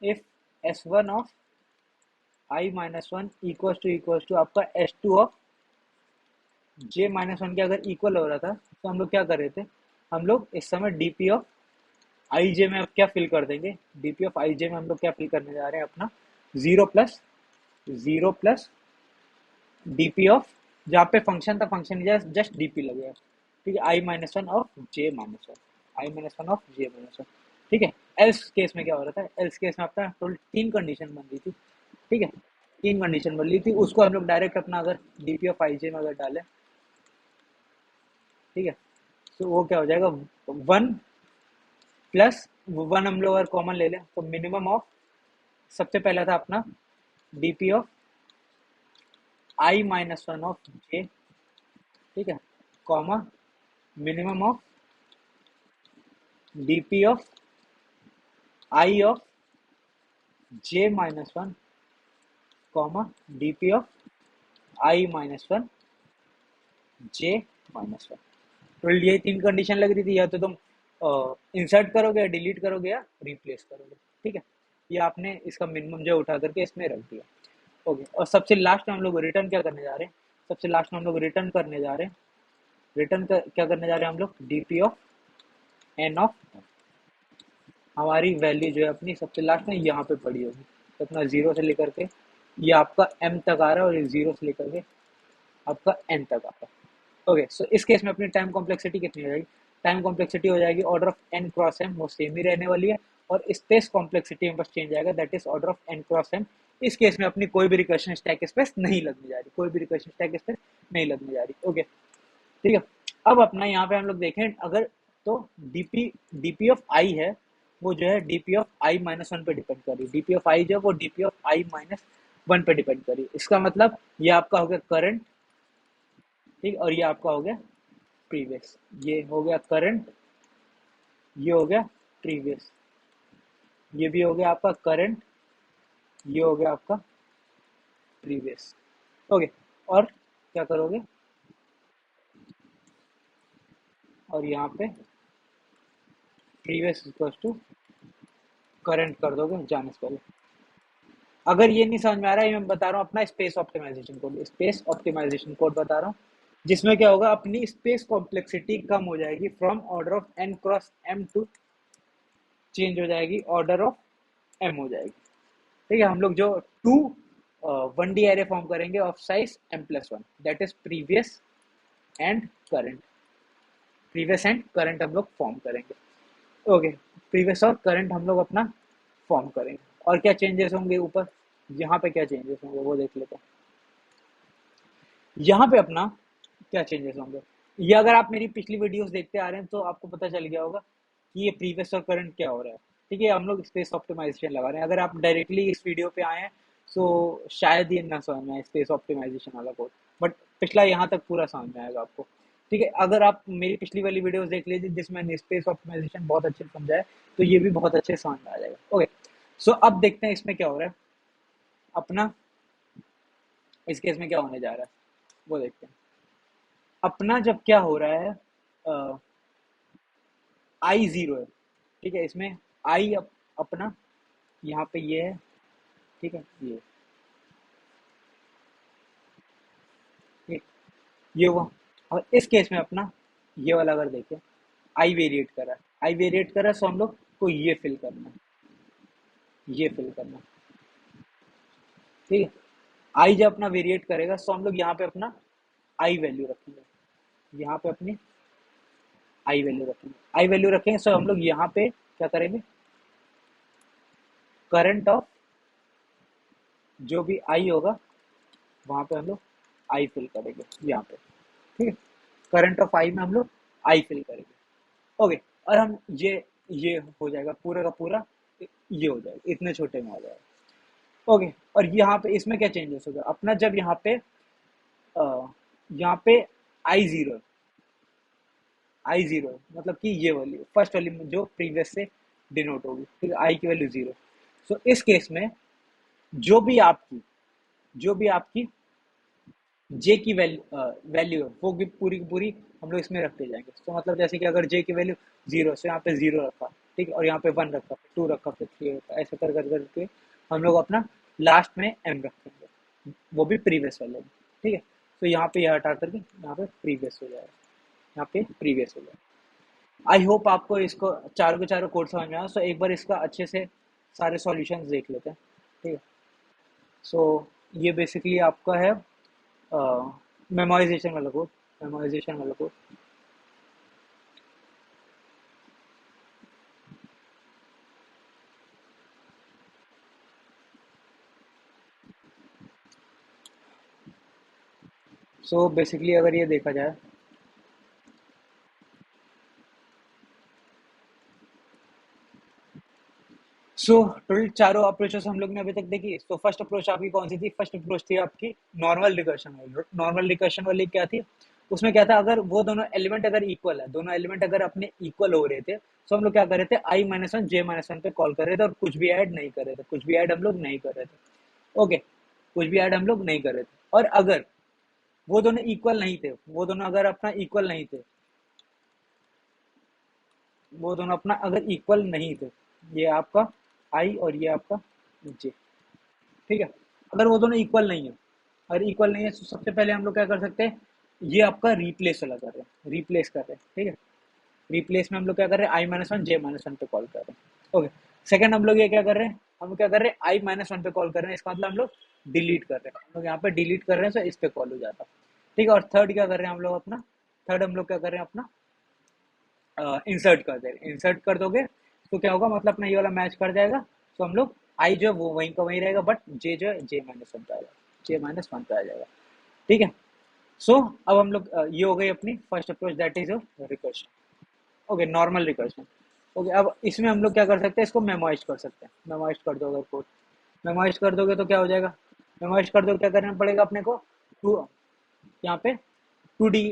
if S one of I minus one equal to आपका S two of J minus one के अगर इक्वल हो रहा था, तो हम लोग क्या कर रहे थे, हम लोग इस समय डीपी ऑफ आई जे में अब क्या फिल कर देंगे, डीपी ऑफ आई जे में हम लोग क्या फिल करने जा रहे हैं अपना, जीरो प्लस डीपी ऑफ, जहाँ पे फंक्शन था फंक्शन जस्ट डीपी लगेगा, ठीक है, I minus one of J minus one, I minus one of J minus one, ठीक है। एल्स केस में क्या हो रहा था, एल्स केस में अपना टोटल तीन कंडीशन बन रही थी, ठीक है, तीन कंडीशन बन रही थी, उसको हम लोग डायरेक्ट अपना अगर डीपी ऑफ आई जे में अगर डालें, ठीक है, तो वो क्या हो जाएगा, वन प्लस वन हम लोग अगर कॉमन ले लें तो मिनिमम ऑफ, सबसे पहला था अपना DP of I minus one of J, ठीक है, comma minimum of DP of I of J minus one, comma DP of I minus one J minus one. तो ये तीन कंडीशन लग रही थी, या तो तुम इंसर्ट करोगे या डिलीट करोगे या रिप्लेस करोगे, ठीक है, ये आपने इसका मिनिमम जो उठा करके इसमें रख दिया, ओके। और सबसे लास्ट में हम लोग रिटर्न क्या करने जा रहे हैं, सबसे लास्ट में हम लोग रिटर्न करने जा रहे हैं, क्या करने जा रहे हैं हम लोग, डीपी ऑफ एन ऑफ, हमारी वैल्यू जो है अपनी सबसे लास्ट में यहाँ पे पड़ी होगी, तो अपना जीरो से लेकर के ये आपका m तक आ रहा है, और ये जीरो से लेकर के आपका n तक आ रहा है, ओके। सो इस केस में अपनी टाइम कॉम्प्लेक्सिटी कितनी हो जाएगी, टाइम कॉम्प्लेक्सिटी हो जाएगी order of n cross m, वो सेम ही रहने वाली है, और स्पेस कॉम्प्लेक्सिटी में बस चेंज आएगा, that is order of n cross m। इस केस में अपनी कोई भी रिकर्शन स्टैक स्पेस नहीं लगने जा रही, कोई भी रिकर्शन स्टैक स्पेस नहीं लगने जा रही, ओके, ठीक है। अब अपना यहाँ पे हम लोग देखें अगर, तो डीपी ऑफ आई है, वो जो है DP of I minus one पे डिपेंड कर रही है, डीपी ऑफ आई जो है वो DP of I minus one पे डिपेंड कर रही है, इसका मतलब ये आपका हो गया करंट, ठीक, और ये आपका हो गया प्रीवियस, ये हो गया करंट, ये हो गया प्रीवियस, ये भी हो गया आपका करंट, ये हो गया आपका प्रीवियस, ओके। और क्या करोगे, और यहाँ पे प्रीवियस इक्वल टू करंट कर दोगे जाने से पहले। अगर ये नहीं समझ में आ रहा है, मैं बता रहा हूँ अपना space optimization code, space optimization code बता रहा हूँ, जिसमें क्या होगा, अपनी स्पेस कॉम्प्लेक्सिटी कम हो जाएगी, from order of n cross m to change हो जाएगी, ऑर्डर ऑफ m हो जाएगी, ठीक है। हम लोग जो two one D array form करेंगे of size m plus one, that is previous and current, previous and current हम लोग फॉर्म करेंगे, ओके। प्रीवियस और करंट हम लोग अपना फॉर्म करेंगे, और क्या चेंजेस होंगे ऊपर, यहाँ पे क्या चेंजेस होंगे वो देख लेते हैं, यहाँ पे अपना क्या चेंजेस होंगे, ये अगर आप मेरी पिछली वीडियोस देखते आ रहे हैं तो आपको पता चल गया होगा कि ये प्रीवियस और करंट क्या हो रहा है, ठीक है, हम लोग स्पेस ऑप्टिमाइजेशन लगा रहे हैं। अगर आप डायरेक्टली इस वीडियो पे आए हैं तो शायद ये ना समझ में आए स्पेस ऑप्टिमाइजेशन वाला कोड, बट पिछला यहाँ तक पूरा समझ में आएगा आपको, ठीक है। अगर आप मेरी पिछली वाली वीडियोस देख लीजिए जिसमें मैंने स्पेस ऑप्टिमाइजेशन बहुत अच्छे से समझा है, तो ये भी बहुत अच्छे समझ में आ जाएगा, ओके। सो अब देखते हैं इसमें क्या हो रहा है अपना, इस केस में क्या होने जा रहा है वो देखते हैं। अपना जब क्या हो रहा है, आई जीरो है, ठीक है, इसमें आई अपना यहाँ पे ये है, ठीक है, ये हुआ, और इस केस में अपना ये वाला अगर देखें, आई वेरिएट कर रहा है, आई वेरिएट कर रहा है, सो हम लोग को ये फिल करना है, ये फिल करना है, ठीक है। आई जब अपना वेरिएट करेगा सो हम लोग यहाँ पे अपना आई वैल्यू रखेंगे, यहाँ पे अपनी आई वैल्यू रखेंगे, आई वैल्यू रखेंगे, सो हम लोग यहाँ पे क्या करेंगे, करंट ऑफ जो भी आई होगा वहां पे हम लोग आई फिल करेंगे यहाँ पे, ठीक है, करंट ऑफ आई में हम लोग आई फिल करेंगे, ओके। और हम ये हो जाएगा पूरा का पूरा, ये हो जाएगा, इतने छोटे में हो जाएगा, ओके। और यहाँ पे इसमें क्या चेंजेस होगा अपना, जब यहाँ पे आई जीरो, आई जीरो मतलब कि ये वाली फर्स्ट वाली जो प्रीवियस से डिनोट होगी, ठीक है, आई की वैल्यू जीरो, सो इस केस में जो भी आपकी जो भी आपकी जे की वैल्यू है वो भी पूरी की पूरी हम लोग इसमें रखते जाएंगे, तो मतलब जैसे कि अगर जे की वैल्यू जीरो, से यहाँ पे जीरो रखा, ठीक है, और यहाँ पे वन रखा, फिर टू रखा, फिर थ्री रखा, ऐसे कर कर करके हम लोग अपना लास्ट में एम रखेंगे, वो भी प्रीवियस वाले में, ठीक है। तो यहाँ पे यह हटा करके यहाँ पे प्रीवियस हो जाएगा, यहाँ पे प्रीवियस हो जाएगा, आई होप आपको इसको चारों के चारों कोड समझ में आया। सो एक बार इसका अच्छे से सारे सॉल्यूशंस देख लेते हैं, ठीक है। सो ये बेसिकली आपका है मेमोराइजेशन वाला कोड, मेमोराइजेशन वाला कोड। सो बेसिकली अगर ये देखा जाए, सो टोटल चारों अप्रोचेस हम लोग ने अभी तक देखी। सो फर्स्ट अप्रोच आपकी कौन सी थी? फर्स्ट अप्रोच थी आपकी नॉर्मल रिकर्शन वाली। नॉर्मल रिकर्शन वाली क्या थी? उसमें क्या था, अगर वो दोनों एलिमेंट अगर इक्वल है, दोनों एलिमेंट अगर अपने इक्वल हो रहे थे, तो हम लोग क्या कर रहे थे, आई minus one J minus one पे कॉल कर रहे थे और कुछ भी ऐड नहीं कर रहे थे, कुछ भी ऐड हम लोग नहीं कर रहे थे। ओके, कुछ भी ऐड हम लोग नहीं कर रहे थे। और अगर वो दोनों इक्वल नहीं थे, वो दोनों अगर अपना इक्वल नहीं थे, वो दोनों अपना अगर इक्वल नहीं थे, ये आपका आई और ये आपका जे, ठीक है। अगर वो दोनों इक्वल नहीं है, अगर इक्वल नहीं है तो सबसे पहले हम लोग क्या कर सकते हैं, ये आपका रिप्लेस वाला कर रहे हैं, रिप्लेस कर रहे हैं, ठीक है। रिप्लेस में हम लोग क्या कर रहे हैं, आई minus one J minus one पे कॉल कर रहे हैं। ओके, सेकंड हम लोग ये क्या कर रहे हैं, हम लोग क्या कर रहे हैं, आई माइनस वन पे कॉल कर रहे हैं, इसका मतलब हम लोग डिलीट कर रहे हैं, हम लोग यहाँ पे डिलीट कर रहे हैं, तो इस पे कॉल हो जाता है, ठीक है। और थर्ड क्या कर रहे हैं हम लोग अपना, थर्ड हम लोग क्या कर रहे हैं अपना, इंसर्ट कर दे रहे, इंसर्ट कर दोगे तो क्या होगा, मतलब अपना ये वाला मैच कर जाएगा। तो हम लोग आई जो है वो वहीं का वहीं रहेगा, बट जे जो है जे माइनस वन पे आ जाएगा, जे माइनस वन पे आ जाएगा, ठीक है। सो अब हम लोग ये हो गई अपनी first approach, that is recursion. Okay, normal recursion. Okay, अब इसमें हम लोग क्या कर सकते हैं, इसको मेमोइज कर सकते हैं। मेमोइज कर दो अगर कोड, मेमोइज कर दोगे तो क्या हो जाएगा, मेमोइज कर दो क्या करना पड़ेगा अपने को, टू यहाँ पे 2D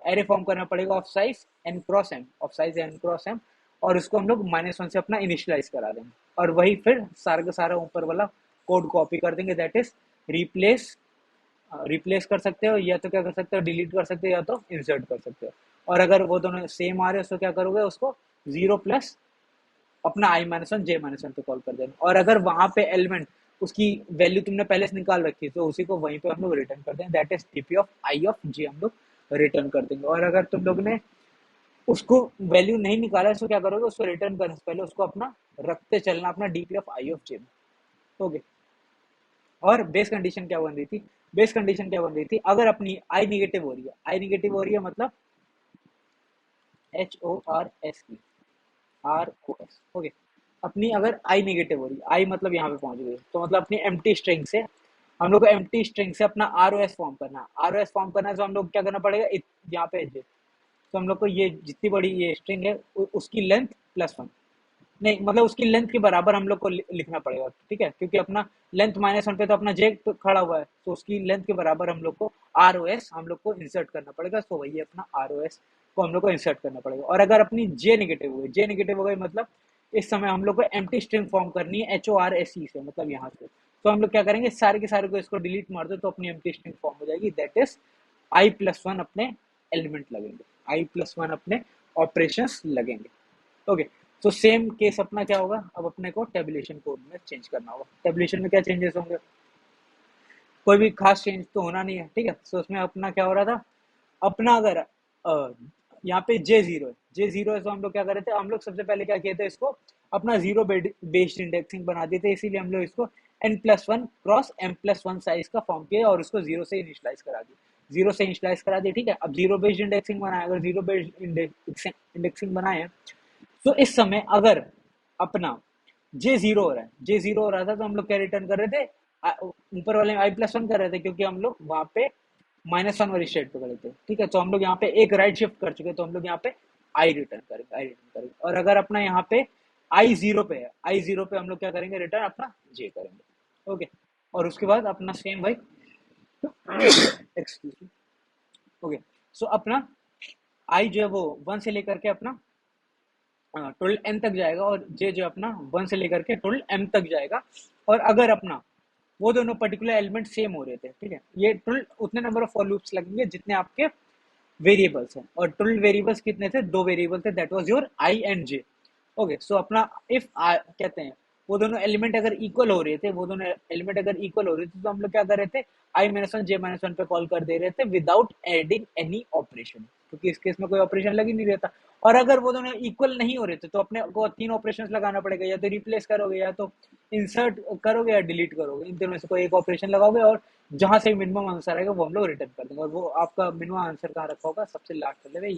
एरे फॉर्म करना पड़ेगा of size N cross M, of size N cross M, और उसको हम लोग माइनस वन से अपना इनिशियलाइज करा देंगे, और वही फिर सारा का सारा ऊपर वाला कोड कॉपी कर देंगे, दैट इज रिप्लेस। रिप्लेस कर सकते हो, या तो क्या कर सकते हो, डिलीट कर सकते हो, या तो इंसर्ट कर सकते हो। और अगर वो दोनों सेम आ रहे हो तो क्या करोगे, उसको जीरो प्लस अपना आई minus one J minus one पे कॉल कर देना। और अगर वहां पे एलिमेंट उसकी वैल्यू तुमने पहले से निकाल रखी है, तो उसी को वहीं पे हम लोग रिटर्न कर दें, that is TP of I of J हम लोग रिटर्न कर देंगे। और अगर तुम लोग ने उसको वैल्यू नहीं निकाला है तो क्या करोगे, उसको रिटर्न करने से पहले उसको अपना रखते चलना, अपना डीपी ऑफ आई ऑफ जे में। ओके, और बेस कंडीशन क्या बन रही थी, बेस कंडीशन क्या बन रही थी, अगर अपनी आई निगेटिव हो रही है, आई निगेटिव हो रही है मतलब H O R S E, R O S, okay. अपनी अगर आई नेगेटिव हो रही है, आई मतलब यहाँ पे पहुंच गई, तो मतलब अपनी एम्प्टी स्ट्रिंग से हम लोग को एम्प्टी स्ट्रिंग से अपना आर ओ एस फॉर्म करना, आर ओ एस फॉर्म करना है, तो हम लोग क्या करना पड़ेगा, यहाँ पे तो हम लोग को ये जितनी बड़ी ये स्ट्रिंग है उसकी लेंथ प्लस वन, नहीं मतलब उसकी लेंथ के बराबर हम लोग को लिखना पड़ेगा, ठीक है, क्योंकि अपना लेंथ माइनस वन पे तो अपना जे खड़ा हुआ है, तो उसकी लेंथ के बराबर हम लोग को आर ओ एस हम लोग को इंसर्ट करना पड़ेगा। तो वही अपना आर ओ एस को हम लोग को इंसर्ट करना पड़ेगा। और अगर अपनी जे निगेटिव हो गई, जे निगेटिव हो गई मतलब इस समय हम लोग को एम्प्टी स्ट्रिंग फॉर्म करनी है H O R S E से, मतलब यहाँ से। तो हम लोग क्या करेंगे, सारे के सारे को इसको डिलीट मार दो, तो अपनी एम्प्टी स्ट्रिंग फॉर्म हो जाएगी, that is I plus one अपने एलिमेंट लगेंगे, आई प्लस वन अपने ऑपरेशन लगेंगे। ओके, तो सेम केस अपना क्या होगा, अब अपने को टेबुलेशन कोड में चेंज करना होगा। टेबुलेशन में क्या चेंजेस होंगे, कोई भी खास चेंज तो होना नहीं है, ठीक है। तो उसमें अपना क्या हो रहा था, अपना अगर यहाँ पे जे जीरो है, जे जीरो है, तो हम लोग क्या कर रहे थे, हम लोग सबसे पहले क्या किए थे, इसको अपना जीरो बेस्ड इंडेक्सिंग बना दिए थे, इसीलिए हम लोग इसको N plus one cross M plus one size का फॉर्म किया और उसको जीरो से इनिशलाइज करा दिया, जीरो से इनिशलाइज करा दिया, ठीक है। अब जीरो बेस्ड इंडेक्सिंग बनाए, अगर जीरो बेस्ड इंडेक्सिंग बनाए, तो इस समय अगर अपना जे जीरो हो रहा है, जे जीरो हो रहा था, तो हम लोग क्या रिटर्न कर रहे थे, ऊपर वाले में आई प्लस वन कर रहे थे, क्योंकि हम लोग वहां पे माइनस वन वाली स्टेट पे खड़े थे, ठीक है। तो हम लोग यहाँ पे एक राइट शिफ्ट कर चुके, तो हम लोग यहाँ पे आई रिटर्न करेंगे, आई रिटर्न करेंगे। और अगर अपना यहाँ पे आई जीरो पे है, आई जीरो पे हम लोग क्या करेंगे, रिटर्न अपना जे करेंगे। ओके, और उसके बाद अपना सेम भाई एक्सक्यूज मी, ओके। सो अपना आई जो है वो वन से लेकर के अपना टोटल एन तक जाएगा, और जे जो अपना वन से लेकर के टोटल एम तक जाएगा। और अगर अपना वो दोनों पर्टिकुलर एलिमेंट सेम हो रहे थे, ठीक है, ये टोटल उतने नंबर ऑफ फॉर लूप्स लगेंगे जितने आपके वेरिएबल्स हैं। और टोटल वेरिएबल्स कितने थे, दो वेरिएबल थे, that was your I and J. Okay, so अपना इफ कहते हैं वो दोनों एलिमेंट अगर इक्वल हो रहे थे, वो दोनों एलिमेंट अगर इक्वल हो रहे थे, तो हम लोग क्या कर रहे थे, i minus one J minus one पे कॉल कर दे रहे थे विदाउट एडिंग एनी ऑपरेशन, क्योंकि इस केस में कोई ऑपरेशन लग ही नहीं रहता। और अगर वो दोनों इक्वल नहीं हो रहे थे तो अपने को 3 ऑपरेशन लगाना पड़ेगा, या तो रिप्लेस करोगे, या तो इंसर्ट करोगे, या डिलीट करोगे, इन तीनों में से कोई एक ऑपरेशन लगाओगे, और जहां से मिनिमम आंसर आएगा वो हम लोग रिटर्न कर देंगे। और वो आपका मिनिमम आंसर कहाँ रखा होगा, सबसे लास्ट वाले में,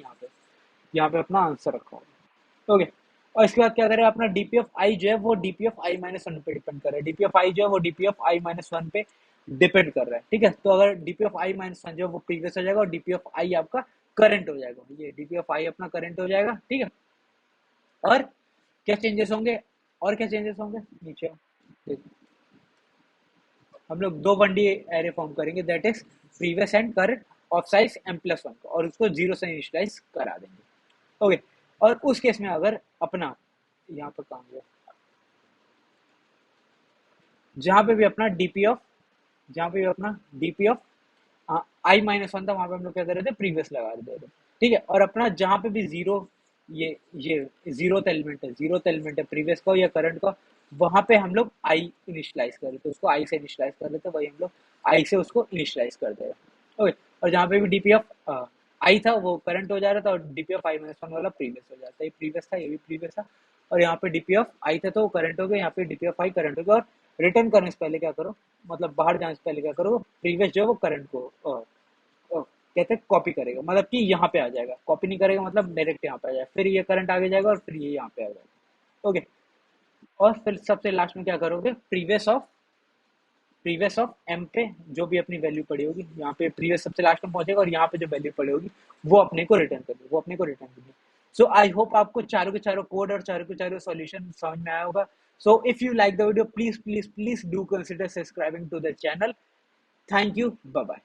यहाँ पे अपना आंसर रखा होगा। ओके, और इसके बाद क्या करें, अपना डीपीएफ आई जो है वो डीपीएफ आई माइनस वन पे डिपेंड कर रहा है, डीपीएफ आई जो है वो डीपीएफ आई माइनस वन पे डिपेंड कर रहा है, ठीक है। तो अगर डीपीएफ आई माइनस वन जो है वो प्रीवियस हो जाएगा, और डीपीएफ आई आपका करंट हो जाएगा, ये डीपीएफ आई अपना करंट हो जाएगा, ठीक है। और क्या चेंजेस होंगे, और क्या चेंजेस होंगे, नीचे देखो, हम लोग दो वन डी एरे फॉर्म करेंगे, that is previous and current of size M plus one, और उसको जीरो से इनिशियलाइज करा देंगे। ओके, और उस केस में अगर अपना यहाँ पर काम है, जहां पे भी अपना डीपीएफ, जहां पे भी अपना डीपीएफ आई माइनस वन था, वहां पे हम लोग क्या कर रहे थे, प्रीवियस लगा दे रहे, ठीक है। और अपना जहां पे भी जीरो, ये जीरो एलिमेंट है, जीरो एलिमेंट है प्रीवियस का या करंट का, वहां पे हम लोग आई इनिशियलाइज कर रहे थे, उसको आई से इनिशियलाइज कर रहे थे, वही हम लोग आई से उसको इनिशियलाइज कर दे रहे। ओके, और जहां पे भी डीपीएफ आई था वो करंट हो जा रहा था, और डीपीएफ आई माइनस वन वाला प्रीवियस हो जाता है, ये प्रीवियस था, ये भी प्रीवियस था, और यहाँ पे डीपीएफ आई था तो वो करंट हो गया, यहाँ पे डीपीएफ आई करंट हो गया। और रिटर्न करने से पहले क्या करो, मतलब बाहर जाने से पहले क्या करो, प्रीवियस जो है वो करंट को कहते हैं कॉपी करेगा, मतलब कि यहाँ पे आ जाएगा, कॉपी नहीं करेगा मतलब डायरेक्ट यहाँ पे आ जाएगा, फिर ये करंट आगे जाएगा और फिर ये यहाँ पे आ जाएगा। ओके, और फिर सबसे लास्ट में क्या करोगे, प्रीवियस ऑफ एम पे जो भी अपनी वैल्यू पड़ी होगी, यहाँ पे प्रीवियस सबसे लास्ट में पहुंचेगा, और यहाँ पे जो वैल्यू पड़ी होगी वो अपने को रिटर्न कर दे, वो अपने को रिटर्न कर दे। सो आई होप आपको चारों के चारों कोड और चारों के चारों सॉल्यूशन समझ में आया होगा। So if you like the video, please please please do consider subscribing to the channel. Thank you, bye bye.